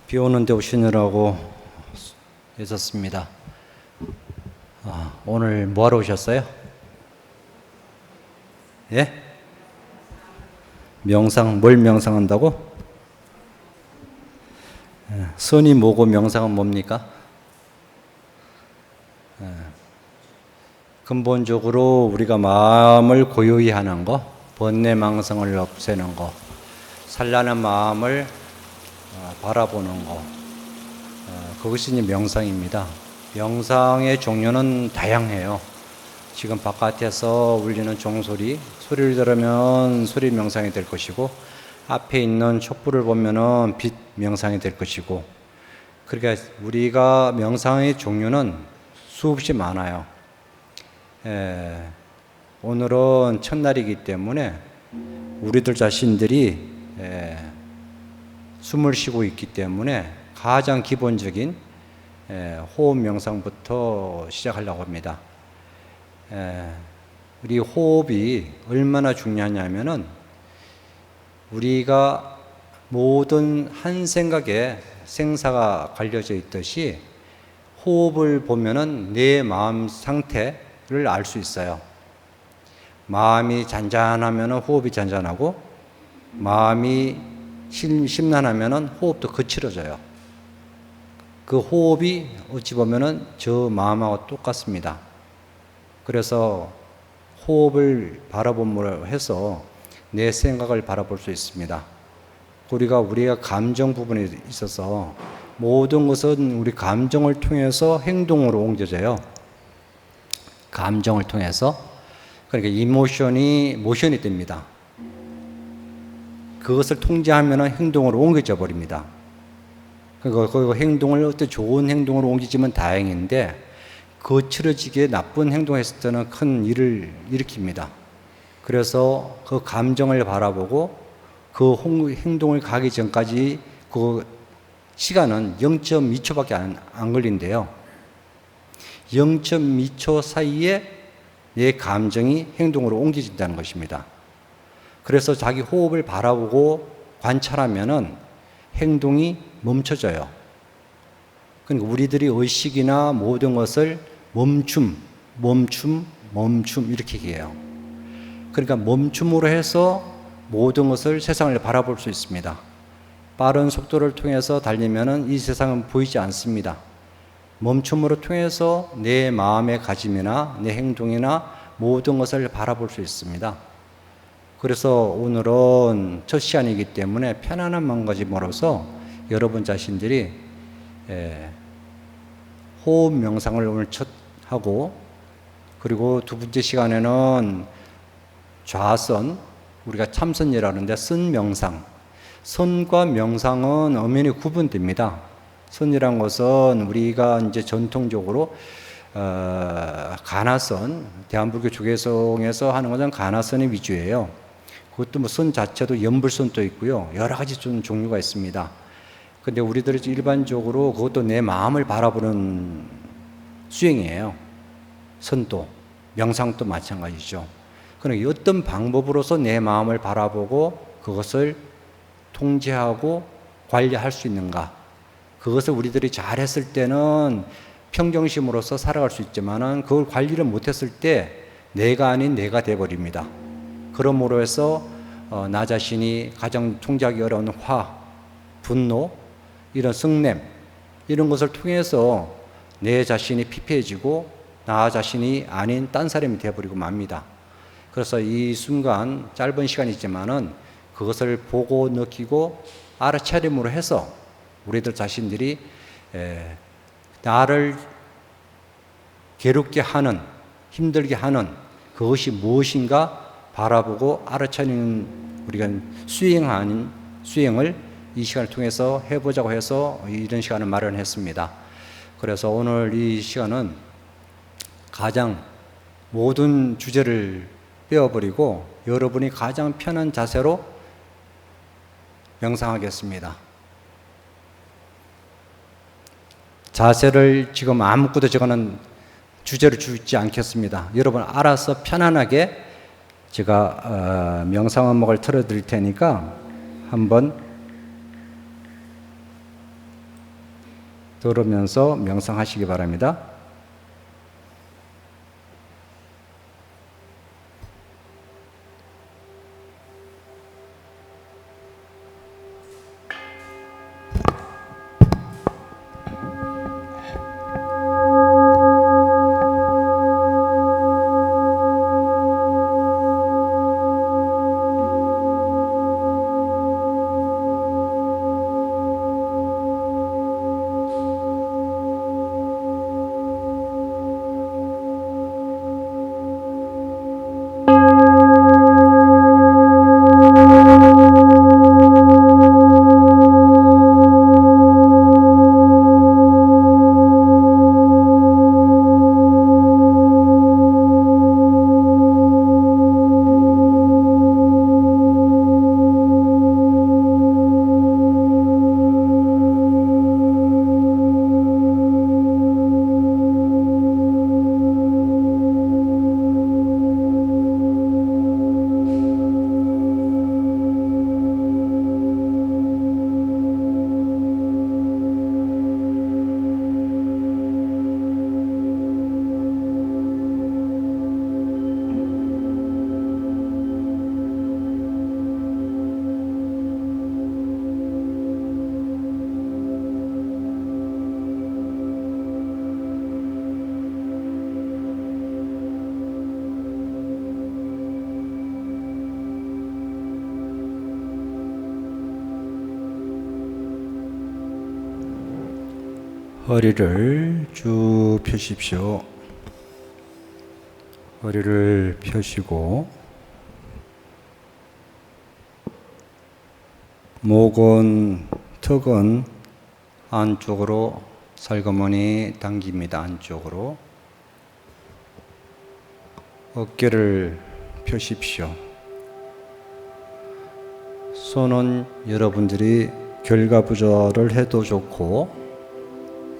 비 오는데 오시느라고 애썼습니다. 오늘 뭐하러 오셨어요? 예? 명상, 뭘 명상한다고? 선이 뭐고 명상은 뭡니까? 근본적으로 우리가 마음을 고요히 하는 거, 번뇌망상을 없애는 거, 산란한 마음을 바라보는 거, 그것이 이제 명상입니다. 명상의 종류는 다양해요. 지금 바깥에서 울리는 종소리, 소리를 들으면 소리 명상이 될 것이고, 앞에 있는 촛불을 보면은 빛 명상이 될 것이고, 그러니까 우리가 명상의 종류는 수없이 많아요. 오늘은 첫날이기 때문에 우리들 자신들이 숨을 쉬고 있기 때문에 가장 기본적인 호흡 명상부터 시작하려고 합니다. 우리 호흡이 얼마나 중요하냐면은 우리가 모든 한 생각에 생사가 갈려져 있듯이 호흡을 보면은 내 마음 상태를 알 수 있어요. 마음이 잔잔하면은 호흡이 잔잔하고, 마음이 심란하면은 호흡도 거칠어져요. 그 호흡이 어찌 보면은 저 마음하고 똑같습니다. 그래서 호흡을 바라봄으로 해서 내 생각을 바라볼 수 있습니다. 우리가 감정 부분에 있어서 모든 것은 우리 감정을 통해서 행동으로 옮겨져요. 감정을 통해서. 그러니까 모션이 됩니다. 그것을 통제하면 행동으로 옮겨져 버립니다. 그 행동을 어떤 좋은 행동으로 옮기지면 다행인데, 거칠어지게 나쁜 행동했을 때는 큰 일을 일으킵니다. 그래서 그 감정을 바라보고 그 행동을 가기 전까지 그 시간은 0.2초밖에 안 걸린대요. 0.2초 사이에 내 감정이 행동으로 옮겨진다는 것입니다. 그래서 자기 호흡을 바라보고 관찰하면은 행동이 멈춰져요. 그러니까 우리들이 의식이나 모든 것을 멈춤 이렇게 얘기해요. 그러니까 멈춤으로 해서 모든 것을 세상을 바라볼 수 있습니다. 빠른 속도를 통해서 달리면은 이 세상은 보이지 않습니다. 멈춤으로 통해서 내 마음의 가짐이나 내 행동이나 모든 것을 바라볼 수 있습니다. 그래서 오늘은 첫 시간이기 때문에 편안한 마음가짐으로서 여러분 자신들이 호흡 명상을 오늘 첫 하고, 그리고 두 번째 시간에는 좌선, 우리가 참선이라는데 선 명상, 선과 명상은 엄연히 구분됩니다. 선이란 것은 우리가 이제 전통적으로 가나선, 대한불교 조계성에서 하는 것은 가나선의 위주예요. 그것도 뭐 선 자체도 연불선도 있고요. 여러 가지 좀 종류가 있습니다. 근데 우리들이 일반적으로 그것도 내 마음을 바라보는 수행이에요. 선도, 명상도 마찬가지죠. 그러니까 어떤 방법으로서 내 마음을 바라보고 그것을 통제하고 관리할 수 있는가. 그것을 우리들이 잘했을 때는 평정심으로서 살아갈 수 있지만은 그걸 관리를 못했을 때 내가 아닌 내가 되어버립니다. 그러므로 해서 나 자신이 가장 통제하기 어려운 화, 분노, 이런 성냄, 이런 것을 통해서 내 자신이 피폐해지고 나 자신이 아닌 딴 사람이 되어버리고 맙니다. 그래서 이 순간 짧은 시간이지만은 그것을 보고 느끼고 알아차림으로 해서 우리들 자신들이 나를 괴롭게 하는, 힘들게 하는 그것이 무엇인가 바라보고 알아차리는 우리가 수행을 이 시간을 통해서 해보자고 해서 이런 시간을 마련했습니다. 그래서 오늘 이 시간은 가장 모든 주제를 빼어버리고 여러분이 가장 편한 자세로 명상하겠습니다. 자세를 지금 아무것도 저거는 주제를 주지 않겠습니다. 여러분 알아서 편안하게 제가 명상 음악을 틀어드릴 테니까 한번 들으면서 명상하시기 바랍니다. 허리를 쭉 펴십시오. 허리를 펴시고 목은, 턱은 안쪽으로 살그머니 당깁니다. 안쪽으로. 어깨를 펴십시오. 손은 여러분들이 결과부자를 해도 좋고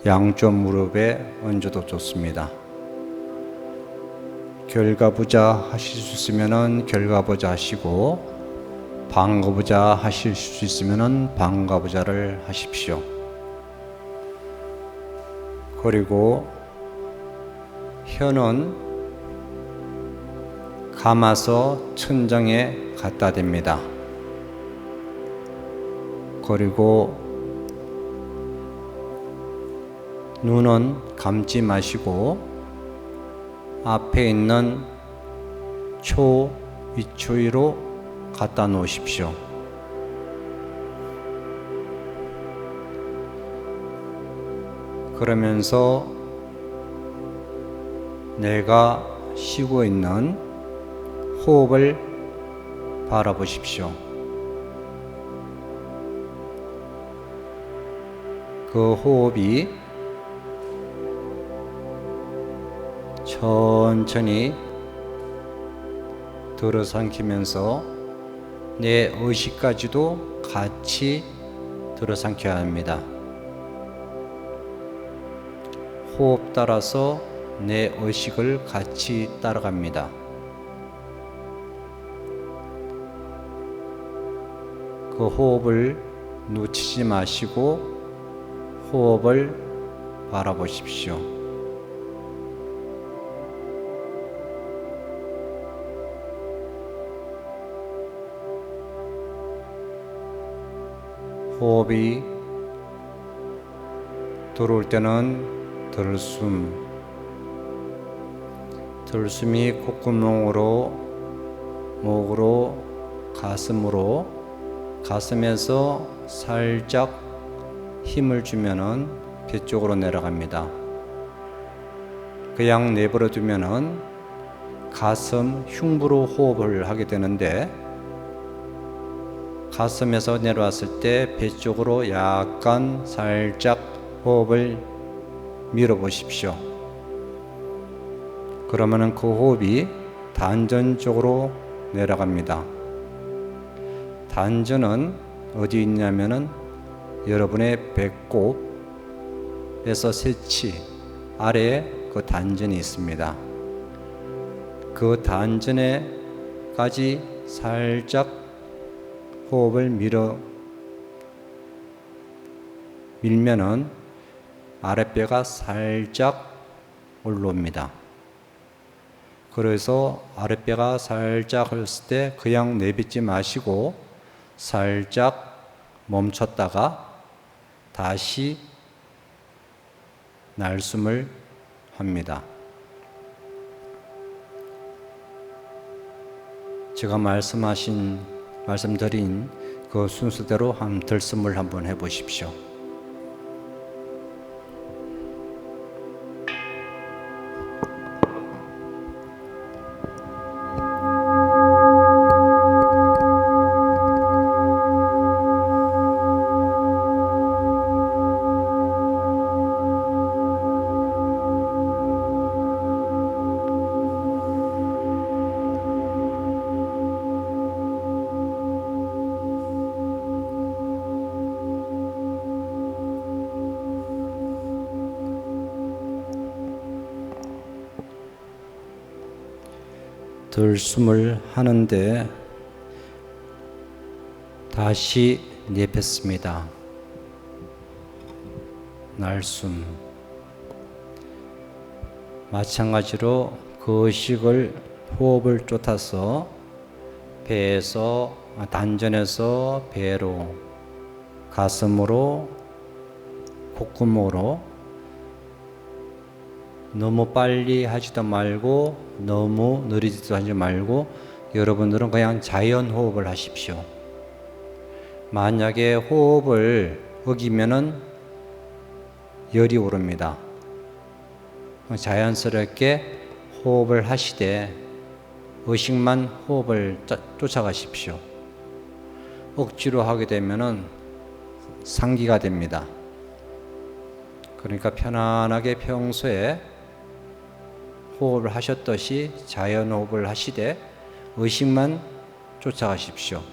양쪽 무릎에 얹어도 좋습니다. 결과부자 하실 수 있으면 결과부자 하시고 방가부자 하실 수 있으면 방가부자를 하십시오. 그리고 혀는 감아서 천장에 갖다 댑니다. 그리고 눈은 감지 마시고 앞에 있는 초 위치로 갖다 놓으십시오. 그러면서 내가 쉬고 있는 호흡을 바라보십시오. 그 호흡이 천천히 들어삼키면서 내 의식까지도 같이 들어삼켜야 합니다. 호흡 따라서 내 의식을 같이 따라갑니다. 그 호흡을 놓치지 마시고 호흡을 바라보십시오. 호흡이 들어올 때는 들숨이 콧구멍으로, 목으로, 가슴에서 살짝 힘을 주면은 배 쪽으로 내려갑니다. 그냥 내버려 두면은 가슴 흉부로 호흡을 하게 되는데 가슴에서 내려왔을 때 배 쪽으로 약간 살짝 호흡을 밀어보십시오. 그러면은 그 호흡이 단전 쪽으로 내려갑니다. 단전은 어디 있냐면은 여러분의 배꼽에서 새치 아래에 그 단전이 있습니다. 그 단전에까지 살짝 호흡을 밀면은 아랫배가 살짝 올라옵니다. 그래서 아랫배가 살짝 흘렀을 때 그냥 내뱉지 마시고 살짝 멈췄다가 다시 날숨을 합니다. 제가 말씀드린 그 순서대로 들숨을 한번 해보십시오. 들숨을 하는데 다시 내뱉습니다. 날숨. 마찬가지로 그 의식을 호흡을 쫓아서 배에서 단전에서 배로, 가슴으로, 콧구멍으로 너무 빨리 하지도 말고 너무 느리지도 하지 말고 여러분들은 그냥 자연 호흡을 하십시오. 만약에 호흡을 어기면은 열이 오릅니다. 자연스럽게 호흡을 하시되 의식만 호흡을 쫓아가십시오. 억지로 하게 되면은 상기가 됩니다. 그러니까 편안하게 평소에 호흡을 하셨듯이 자연 호흡을 하시되 의식만 쫓아가십시오.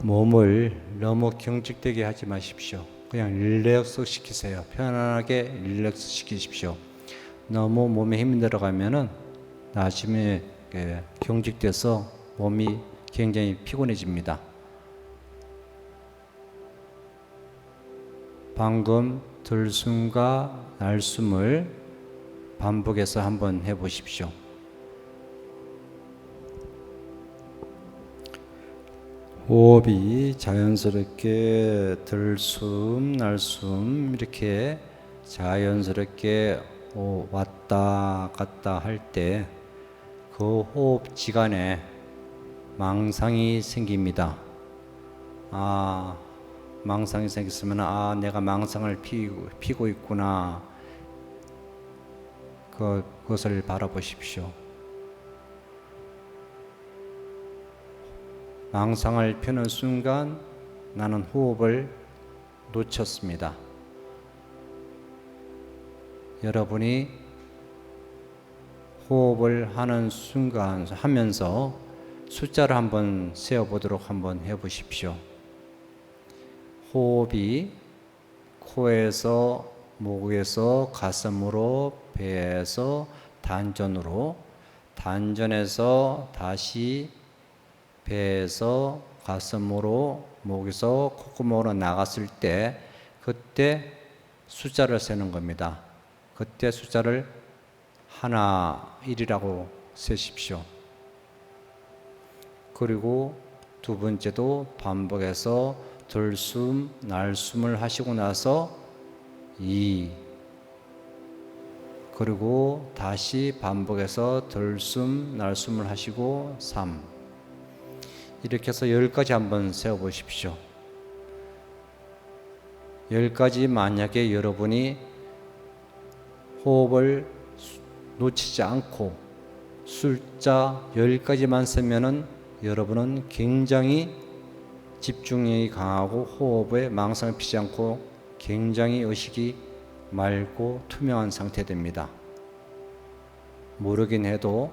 몸을 너무 경직되게 하지 마십시오. 그냥 릴렉스 시키세요. 편안하게 릴렉스 시키십시오. 너무 몸에 힘이 들어가면은 나중에 경직돼서 몸이 굉장히 피곤해집니다. 방금 들숨과 날숨을 반복해서 한번 해보십시오. 호흡이 자연스럽게 들숨, 날숨 이렇게 자연스럽게 왔다 갔다 할 때 그 호흡지간에 망상이 생깁니다. 망상이 생겼으면 내가 망상을 피고 있구나. 그것을 바라보십시오. 망상을 펴는 순간 나는 호흡을 놓쳤습니다. 여러분이 호흡을 하는 순간 하면서 숫자를 한번 세어보도록 한번 해보십시오. 호흡이 코에서 목에서 가슴으로 배에서 단전으로 단전에서 다시 배에서 가슴으로 목에서 콧구멍으로 나갔을 때 그때 숫자를 세는 겁니다. 그때 숫자를 하나, 1이라고 세십시오. 그리고 두 번째도 반복해서 들숨, 날숨을 하시고 나서 2 그리고 다시 반복해서 들숨, 날숨을 하시고 3 이렇게 해서 10가지 한번 세어보십시오. 10가지 만약에 여러분이 호흡을 놓치지 않고 숫자 10가지만 세면은 여러분은 굉장히 집중력이 강하고 호흡에 망상을 피지 않고 굉장히 의식이 맑고 투명한 상태 됩니다. 모르긴 해도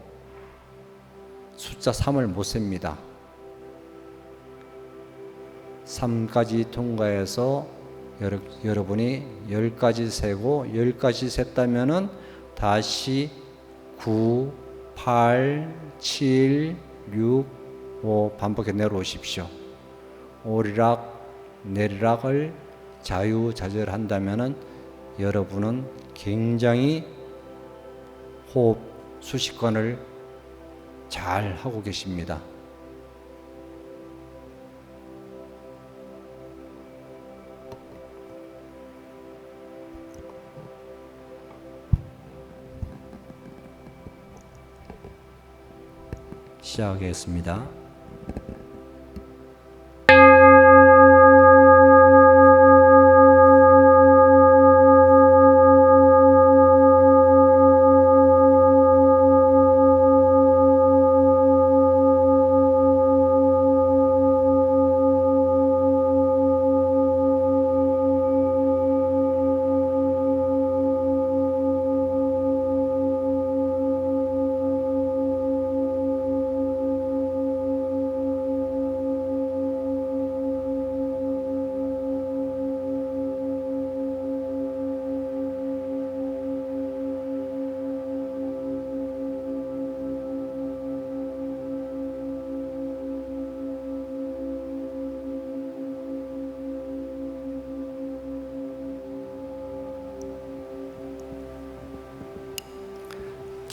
숫자 3을 못 셉니다. 3까지 통과해서 여러분이 10까지 세고 10까지 셌다면은 다시 9, 8, 7, 6, 5 반복해 내려오십시오. 오리락 내리락을 자유자재한다면은 여러분은 굉장히 호흡 수식권을 잘 하고 계십니다. 시작하겠습니다.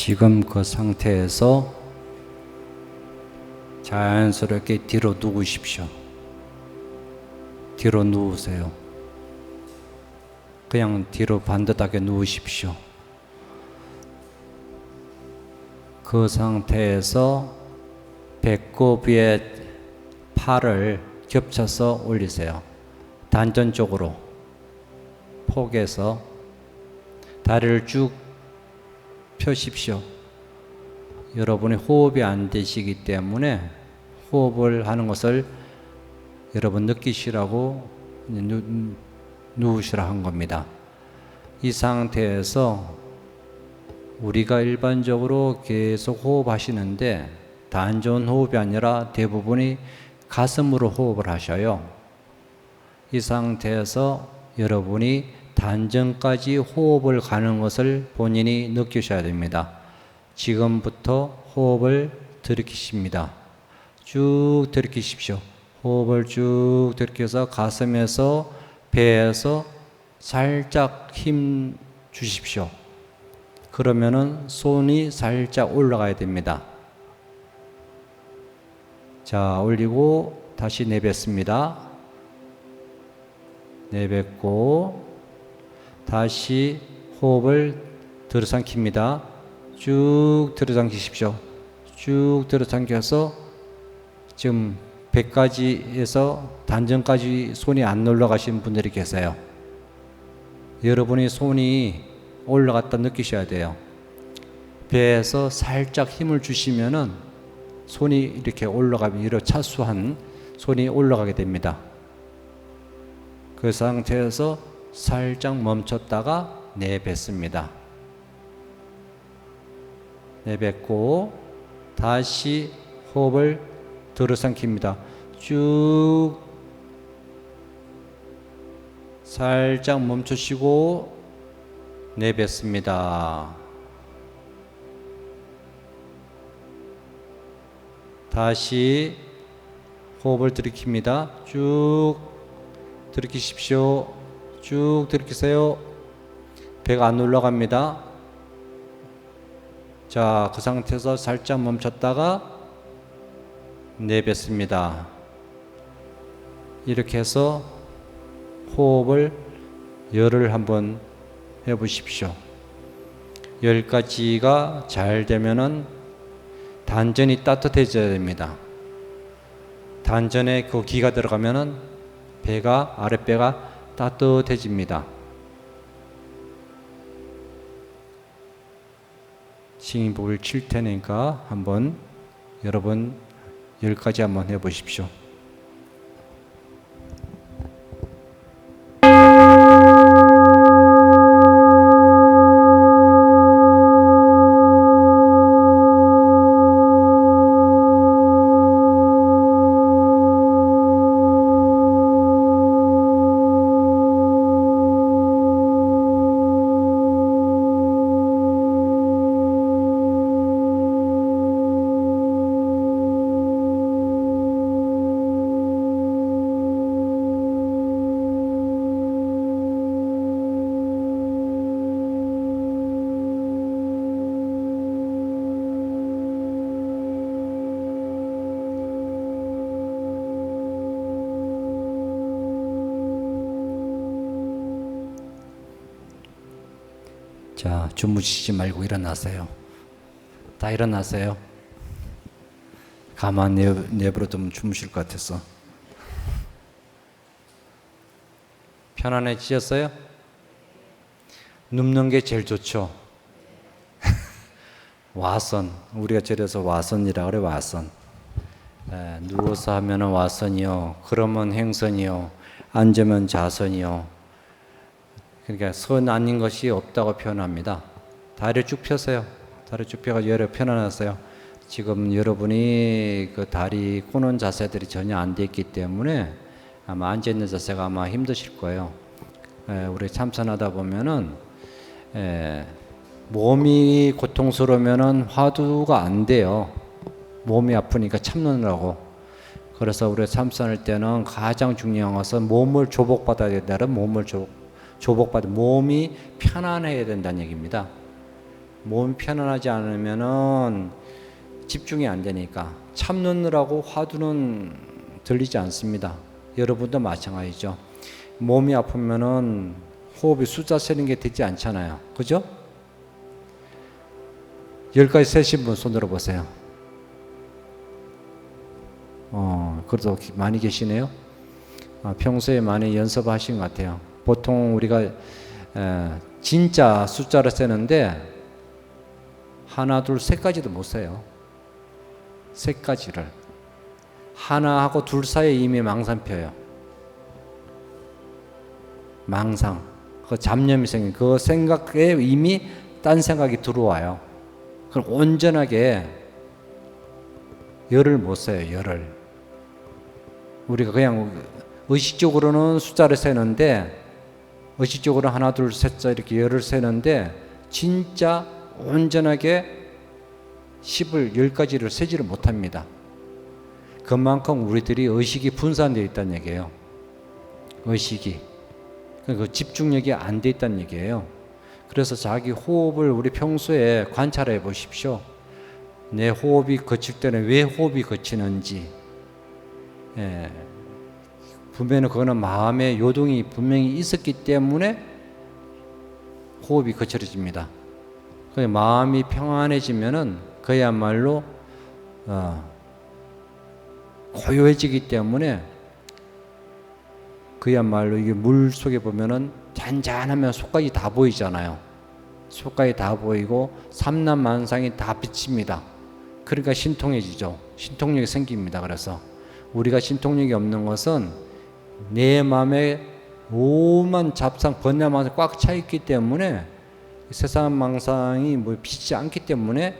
지금 그 상태에서 자연스럽게 뒤로 누우십시오. 뒤로 누우세요. 그냥 뒤로 반듯하게 누우십시오. 그 상태에서 배꼽 위에 팔을 겹쳐서 올리세요. 단전 쪽으로 폭에서 다리를 쭉 펴십시오. 여러분이 호흡이 안 되시기 때문에 호흡을 하는 것을 여러분 느끼시라고 누우시라 한 겁니다. 이 상태에서 우리가 일반적으로 계속 호흡하시는데 단전 호흡이 아니라 대부분이 가슴으로 호흡을 하셔요. 이 상태에서 여러분이 단전까지 호흡을 가는 것을 본인이 느끼셔야 됩니다. 지금부터 호흡을 들이키십니다. 쭉 들이키십시오. 호흡을 쭉 들이켜서 가슴에서 배에서 살짝 힘 주십시오. 그러면은 손이 살짝 올라가야 됩니다. 자, 올리고 다시 내뱉습니다. 내뱉고 다시 호흡을 들어삼킵니다. 쭉 들어삼키십시오. 쭉 들어삼켜서 지금 배까지에서 단전까지 손이 안 올라가신 분들이 계세요. 여러분이 손이 올라갔다 느끼셔야 돼요. 배에서 살짝 힘을 주시면은 손이 이렇게 올라가면 이렇게 차수한 손이 올라가게 됩니다. 그 상태에서 살짝 멈췄다가 내뱉습니다. 내뱉고 다시 호흡을 들어삼킵니다. 쭉 살짝 멈추시고 내뱉습니다. 다시 호흡을 들이킵니다. 쭉 들이키십시오. 쭉 들이키세요. 배가 안 올라갑니다. 자, 그 상태에서 살짝 멈췄다가 내뱉습니다. 이렇게 해서 호흡을 열을 한번 해보십시오. 10가지가 잘 되면은 단전이 따뜻해져야 됩니다. 단전에 그 기가 들어가면은 배가, 아랫배가 따뜻해집니다. 싱잉복을 칠 테니까 한번 여러분 10가지 한번 해보십시오. 자, 주무시지 말고 일어나세요. 다 일어나세요. 가만 내버려두면 주무실 것 같아서. 편안해지셨어요? 눕는 게 제일 좋죠. 와선, 우리가 절에서 와선이라 그래. 와선. 누워서 하면은 와선이요, 그러면 행선이요, 앉으면 자선이요. 그러니까 선 아닌 것이 없다고 표현합니다. 다리를 쭉 펴세요. 다리 쭉 펴가지고 여러 편안하세요. 지금 여러분이 그 다리 꼬는 자세들이 전혀 안 돼 있기 때문에 아마 앉아 있는 자세가 아마 힘드실 거예요. 우리 참선하다 보면은 몸이 고통스러우면은 화두가 안 돼요. 몸이 아프니까 참느라고. 그래서 우리가 참선할 때는 가장 중요한 것은 몸을 조복받아야 된다는, 몸을 조복받아, 몸이 편안해야 된다는 얘기입니다. 몸이 편안하지 않으면은 집중이 안 되니까 참느라고 화두는 들리지 않습니다. 여러분도 마찬가지죠. 몸이 아프면은 호흡이 숫자 세는 게 되지 않잖아요. 그죠? 10까지 세신 분 손 들어보세요. 그래도 많이 계시네요. 평소에 많이 연습하신 것 같아요. 보통 우리가 진짜 숫자를 세는데 하나, 둘, 세까지도 못 세요. 세까지를. 하나하고 둘 사이에 이미 망상 펴요. 망상. 그 잡념이 생긴 그 생각에 이미 딴 생각이 들어와요. 그럼 온전하게 열을 못 세요. 열을. 우리가 그냥 의식적으로는 숫자를 세는데, 의식적으로 하나, 둘, 셋 이렇게 열을 세는데 진짜 온전하게 10을 10가지를 세지를 못합니다. 그만큼 우리들이 의식이 분산되어 있다는 얘기예요. 의식이. 그 집중력이 안 돼 있다는 얘기예요. 그래서 자기 호흡을 우리 평소에 관찰해 보십시오. 내 호흡이 거칠 때는 왜 호흡이 거치는지. 분명히 그거는 마음의 요동이 분명히 있었기 때문에 호흡이 거칠어집니다. 마음이 평안해지면은 그야말로 고요해지기 때문에, 그야말로 이게 물 속에 보면은 잔잔하면 속까지 다 보이잖아요. 속까지 다 보이고 삼란만상이 다 비칩니다. 그러니까 신통해지죠. 신통력이 생깁니다. 그래서 우리가 신통력이 없는 것은 내 마음에 오만 잡상 번뇌망상이 꽉 차 있기 때문에, 세상 망상이 뭐 비치지 않기 때문에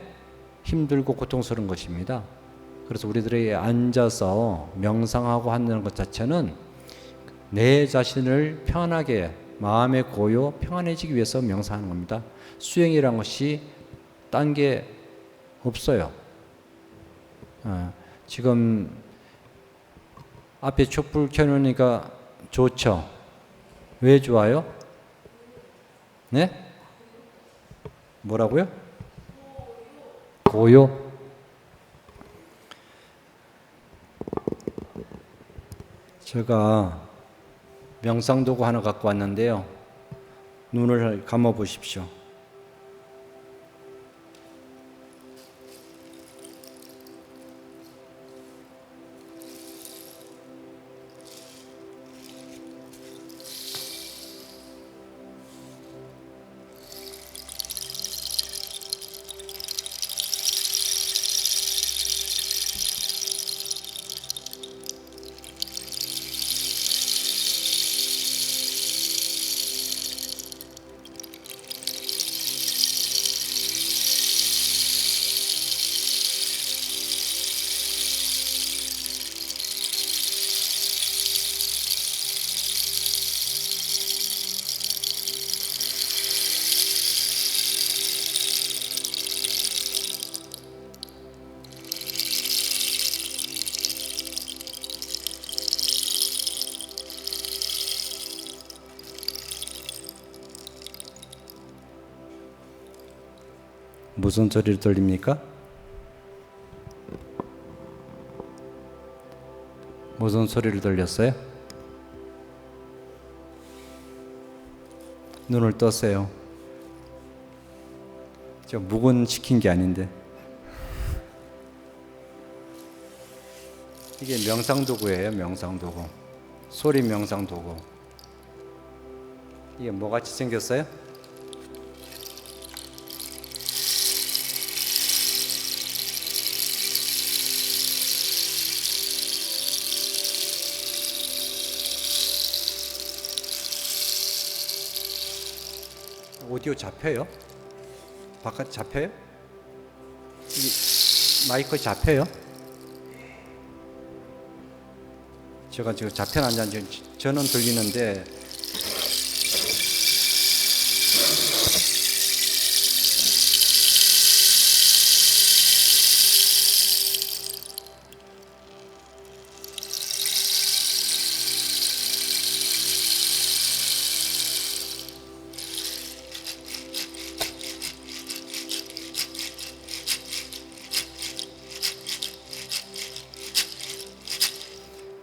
힘들고 고통스러운 것입니다. 그래서 우리들이 앉아서 명상하고 하는 것 자체는 내 자신을 편하게, 마음의 고요, 평안해지기 위해서 명상하는 겁니다. 수행이란 것이 딴 게 없어요. 지금 앞에 촛불 켜놓으니까 좋죠? 왜 좋아요? 네? 뭐라고요? 고요? 제가 명상도구 하나 갖고 왔는데요. 눈을 감아 보십시오. 무슨 소리를 들립니까? 무슨 소리를 들렸어요? 눈을 떠세요. 저 묵은 시킨 게 아닌데. 이게 명상도구예요. 명상도구. 소리 명상도구. 이게 뭐같이 생겼어요? 오디오 잡혀요? 바깥 잡혀요? 이 마이크 잡혀요? 제가 지금 잡혀놨는지 저는 들리는데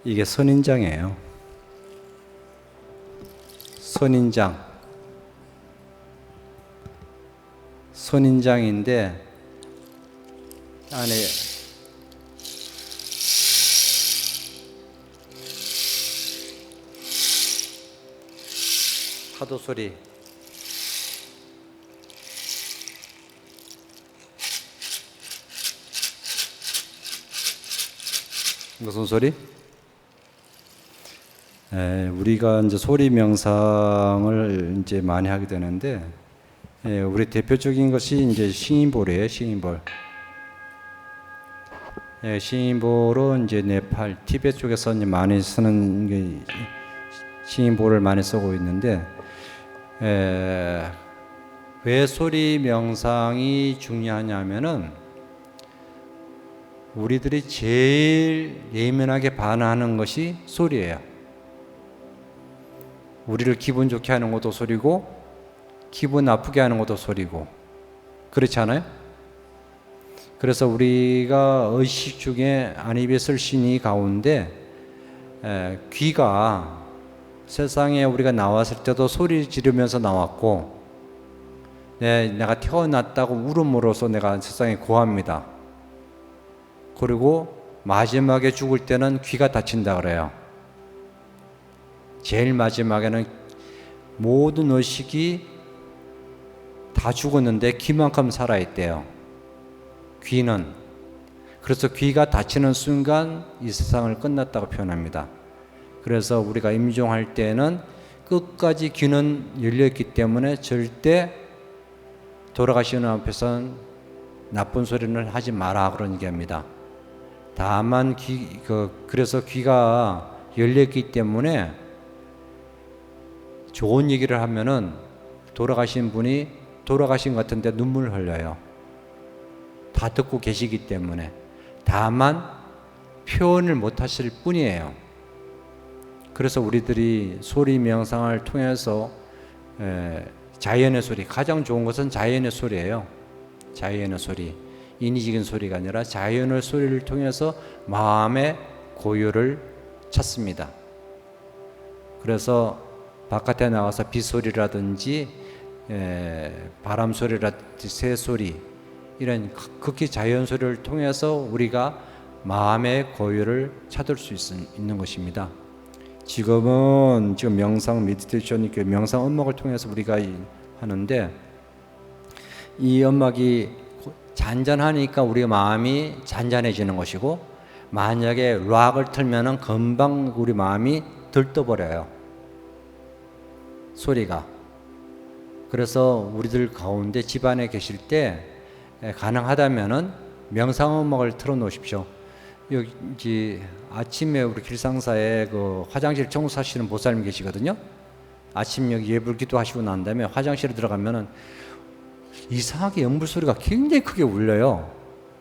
이게 선인장이에요. 선인장. 선인장인데 안에 파도 소리, 무슨 소리? 우리가 이제 소리 명상을 이제 많이 하게 되는데, 우리 대표적인 것이 이제 싱인볼이에요. 싱인볼. 싱인볼은 이제 네팔, 티베트 쪽에서 이제 많이 쓰는 게 싱인볼을 많이 쓰고 있는데, 왜 소리 명상이 중요하냐면은 우리들이 제일 예민하게 반응하는 것이 소리예요. 우리를 기분 좋게 하는 것도 소리고 기분 나쁘게 하는 것도 소리고, 그렇지 않아요? 그래서 우리가 의식 중에 안입에 쓸 신이 가운데 귀가 세상에 우리가 나왔을 때도 소리 지르면서 나왔고, 내가 태어났다고 울음으로써 내가 세상에 고합니다. 그리고 마지막에 죽을 때는 귀가 다친다 그래요. 제일 마지막에는 모든 의식이 다 죽었는데 귀만큼 살아있대요. 귀는. 그래서 귀가 다치는 순간 이 세상을 끝났다고 표현합니다. 그래서 우리가 임종할 때는 끝까지 귀는 열려있기 때문에 절대 돌아가시는 앞에서는 나쁜 소리는 하지 마라 그런 얘기합니다. 다만 그래서 귀가 열렸기 때문에 좋은 얘기를 하면은 돌아가신 분이 돌아가신 것 같은데 눈물을 흘려요. 다 듣고 계시기 때문에. 다만 표현을 못 하실 뿐이에요. 그래서 우리들이 소리 명상을 통해서 자연의 소리, 가장 좋은 것은 자연의 소리예요. 자연의 소리. 인위적인 소리가 아니라 자연의 소리를 통해서 마음의 고요를 찾습니다. 그래서 바깥에 나가서 빗소리라든지 바람 소리라든지 새 소리, 이런 극히 자연 소리를 통해서 우리가 마음의 고요를 찾을 수 있는 것입니다. 지금 명상 메디테이션, 명상 음악을 통해서 우리가 하는데, 이 음악이 잔잔하니까 우리 마음이 잔잔해지는 것이고, 만약에 락을 틀면은 금방 우리 마음이 들떠버려요. 소리가. 그래서 우리들 가운데 집안에 계실 때 가능하다면은 명상 음악을 틀어 놓으십시오. 여기 아침에 우리 길상사에 그 화장실 청소하시는 보살님 계시거든요. 아침 여기 예불 기도하시고 난 다음에 화장실에 들어가면은 이상하게 연불 소리가 굉장히 크게 울려요.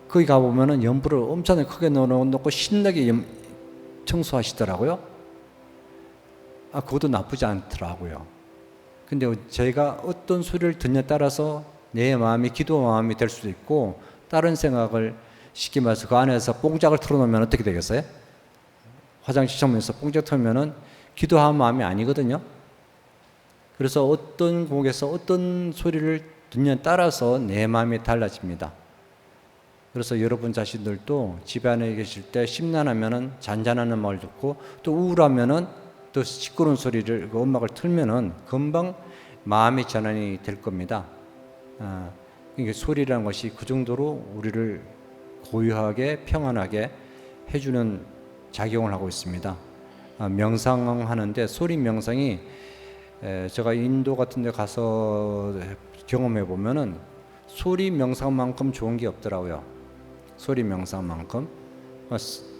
거기 가보면은 연불을 엄청 크게 넣어놓고 신나게 청소하시더라고요. 그것도 나쁘지 않더라고요. 근데 제가 어떤 소리를 듣냐에 따라서 내 마음이 기도 마음이 될 수도 있고, 다른 생각을 쉽게 말해서 그 안에서 뽕짝을 틀어놓으면 어떻게 되겠어요? 화장실 청소에서 뽕짝 틀면은 기도하는 마음이 아니거든요. 그래서 어떤 곡에서 어떤 소리를 듣냐에 따라서 내 마음이 달라집니다. 그래서 여러분 자신들도 집에 안에 계실 때 심란하면은 잔잔하는 말을 듣고 또 우울하면은 또 시끄러운 소리를 그 음악을 틀면은 금방 마음의 전환이 될 겁니다. 이게 소리라는 것이 그 정도로 우리를 고요하게 평안하게 해주는 작용을 하고 있습니다. 명상하는데 소리 명상이 제가 인도 같은 데 가서 경험해 보면은 소리 명상만큼 좋은 게 없더라고요. 소리 명상만큼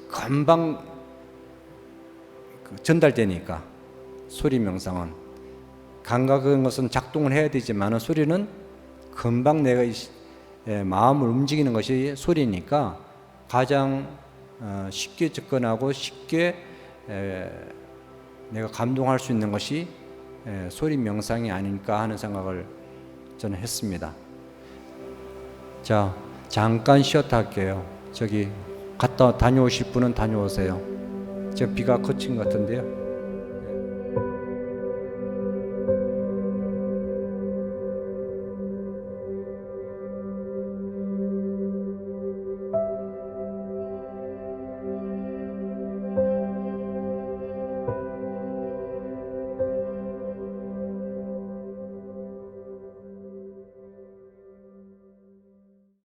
금방 전달되니까. 소리 명상은 감각은 것은 작동을 해야 되지만 소리는 금방 내가 마음을 움직이는 것이 소리니까 가장 쉽게 접근하고 쉽게 내가 감동할 수 있는 것이 소리 명상이 아닐까 하는 생각을 저는 했습니다. 자, 잠깐 쉬었다 할게요. 저기 갔다 다녀오실 분은 다녀오세요. 지금 비가 그친 것 같은데요.